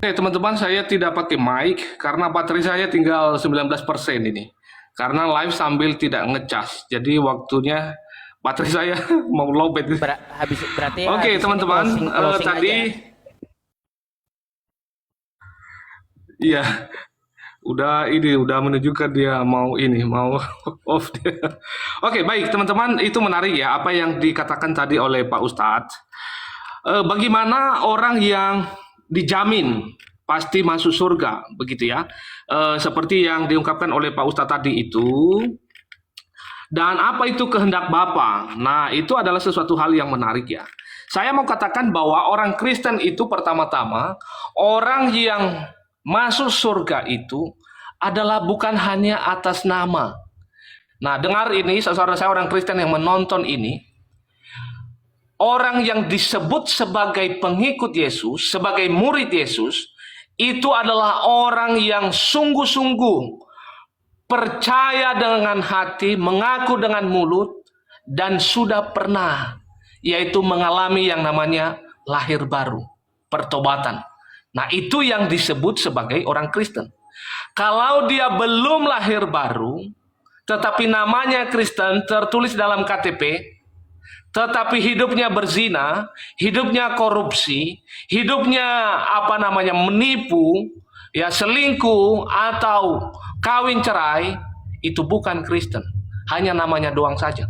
Oke teman-teman, saya tidak pakai mic karena baterai saya tinggal 19% ini. Karena live sambil tidak ngecas, jadi waktunya baterai saya mau lowbat. Berarti Oke teman-teman, closing tadi iya udah menunjukkan dia mau off dia. Oke, baik teman-teman, itu menarik ya apa yang dikatakan tadi oleh Pak Ustadz. Bagaimana orang yang dijamin pasti masuk surga, begitu ya? Seperti yang diungkapkan oleh Pak Ustadz tadi itu. Dan apa itu kehendak Bapa? Nah, itu adalah sesuatu hal yang menarik ya. Saya mau katakan bahwa orang Kristen itu pertama-tama orang yang masuk surga itu adalah bukan hanya atas nama. Nah, dengar ini, saudara saya orang Kristen yang menonton ini. Orang yang disebut sebagai pengikut Yesus, sebagai murid Yesus, itu adalah orang yang sungguh-sungguh percaya dengan hati, mengaku dengan mulut, dan sudah pernah, yaitu mengalami yang namanya lahir baru, pertobatan. Nah, itu yang disebut sebagai orang Kristen. Kalau dia belum lahir baru, tetapi namanya Kristen tertulis dalam KTP, tetapi hidupnya berzina, hidupnya korupsi, hidupnya menipu, ya selingkuh atau kawin cerai, itu bukan Kristen. Hanya namanya doang saja.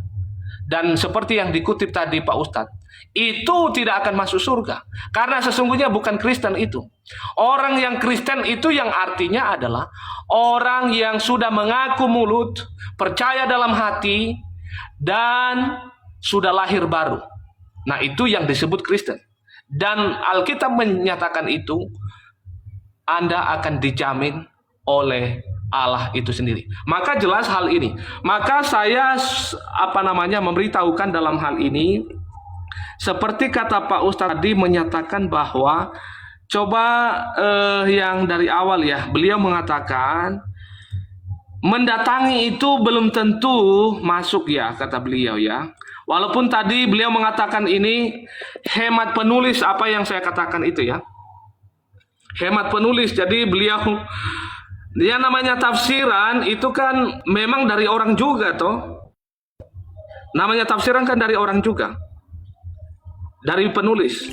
Dan seperti yang dikutip tadi Pak Ustadz, itu tidak akan masuk surga. Karena sesungguhnya bukan Kristen itu. Orang yang Kristen itu yang artinya adalah orang yang sudah mengaku mulut, percaya dalam hati, dan sudah lahir baru. Nah, itu yang disebut Kristen. Dan Alkitab menyatakan itu, Anda akan dijamin oleh Allah itu sendiri. Maka jelas hal ini. Maka saya memberitahukan dalam hal ini, seperti kata Pak Ustadz tadi menyatakan bahwa coba yang dari awal ya, beliau mengatakan mendatangi itu belum tentu masuk ya, kata beliau ya. Walaupun tadi beliau mengatakan ini hemat penulis apa yang saya katakan itu ya. Hemat penulis, jadi beliau dia namanya tafsiran itu kan memang dari orang juga toh. Namanya tafsiran kan dari orang juga. Dari penulis.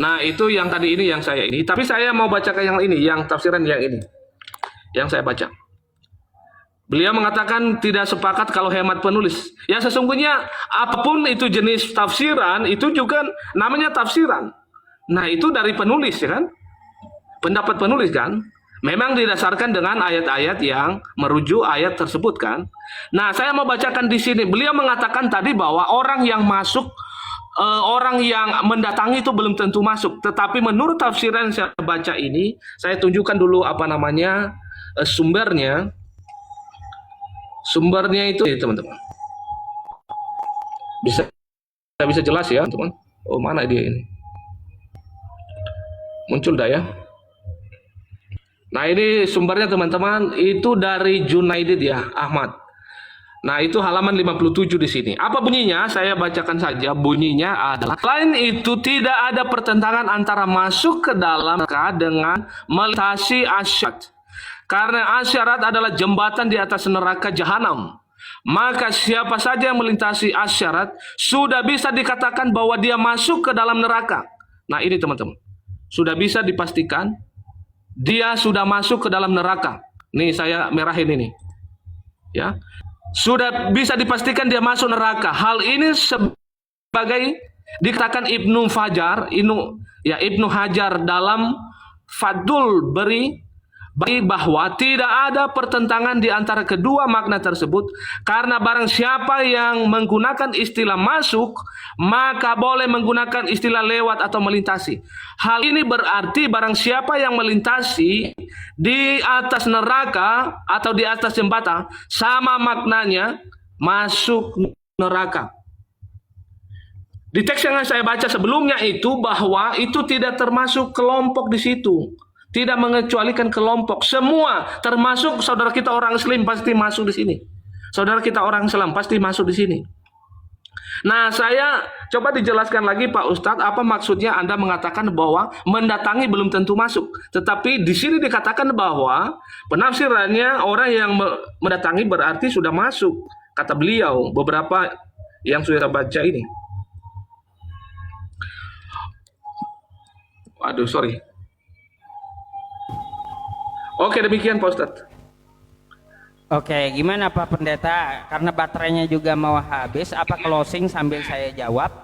Nah, itu yang tadi ini yang saya ini, tapi saya mau bacakan yang ini, yang tafsiran yang ini. Yang saya baca. Beliau mengatakan tidak sepakat kalau hemat penulis. Ya sesungguhnya apapun itu jenis tafsiran itu juga namanya tafsiran. Nah itu dari penulis ya kan. Pendapat penulis kan. Memang didasarkan dengan ayat-ayat yang merujuk ayat tersebut kan. Nah saya mau bacakan di sini. Beliau mengatakan tadi bahwa orang yang masuk, orang yang mendatangi itu belum tentu masuk. Tetapi menurut tafsiran yang saya baca ini, saya tunjukkan dulu sumbernya. Sumbernya itu teman-teman. Bisa jelas ya teman. Oh mana dia ini? Muncul dah ya. Nah ini sumbernya teman-teman, itu dari Junaidid ya, Ahmad. Nah itu halaman 57 di sini. Apa bunyinya? Saya bacakan saja. Bunyinya adalah, selain itu tidak ada pertentangan antara masuk ke dalam dengan melintasi asyarat. Karena asyarat adalah jembatan di atas neraka jahanam. Maka siapa saja yang melintasi asyarat sudah bisa dikatakan bahwa dia masuk ke dalam neraka. Nah ini teman-teman, sudah bisa dipastikan dia sudah masuk ke dalam neraka. Nih saya merahin ini. Ya. Sudah bisa dipastikan dia masuk neraka. Hal ini sebagai dikatakan Ibnu Hajar dalam Fathul Bari bahwa tidak ada pertentangan di antara kedua makna tersebut, karena barang siapa yang menggunakan istilah masuk maka boleh menggunakan istilah lewat atau melintasi. Hal ini berarti barang siapa yang melintasi di atas neraka atau di atas jembatan, sama maknanya masuk neraka. Di teks yang saya baca sebelumnya itu bahwa itu tidak termasuk kelompok di situ. Tidak mengecualikan kelompok, semua termasuk saudara kita orang Muslim pasti masuk di sini. Saudara kita orang Islam pasti masuk di sini. Nah, saya Coba dijelaskan lagi Pak Ustadz, apa maksudnya Anda mengatakan bahwa mendatangi belum tentu masuk. Tetapi di sini dikatakan bahwa penafsirannya orang yang mendatangi berarti sudah masuk. Kata beliau, beberapa yang sudah baca ini. Waduh, sorry. Oke, demikian Pak Ustadz. Oke, gimana Pak Pendeta? Karena baterainya juga mau habis, apa closing sambil saya jawab?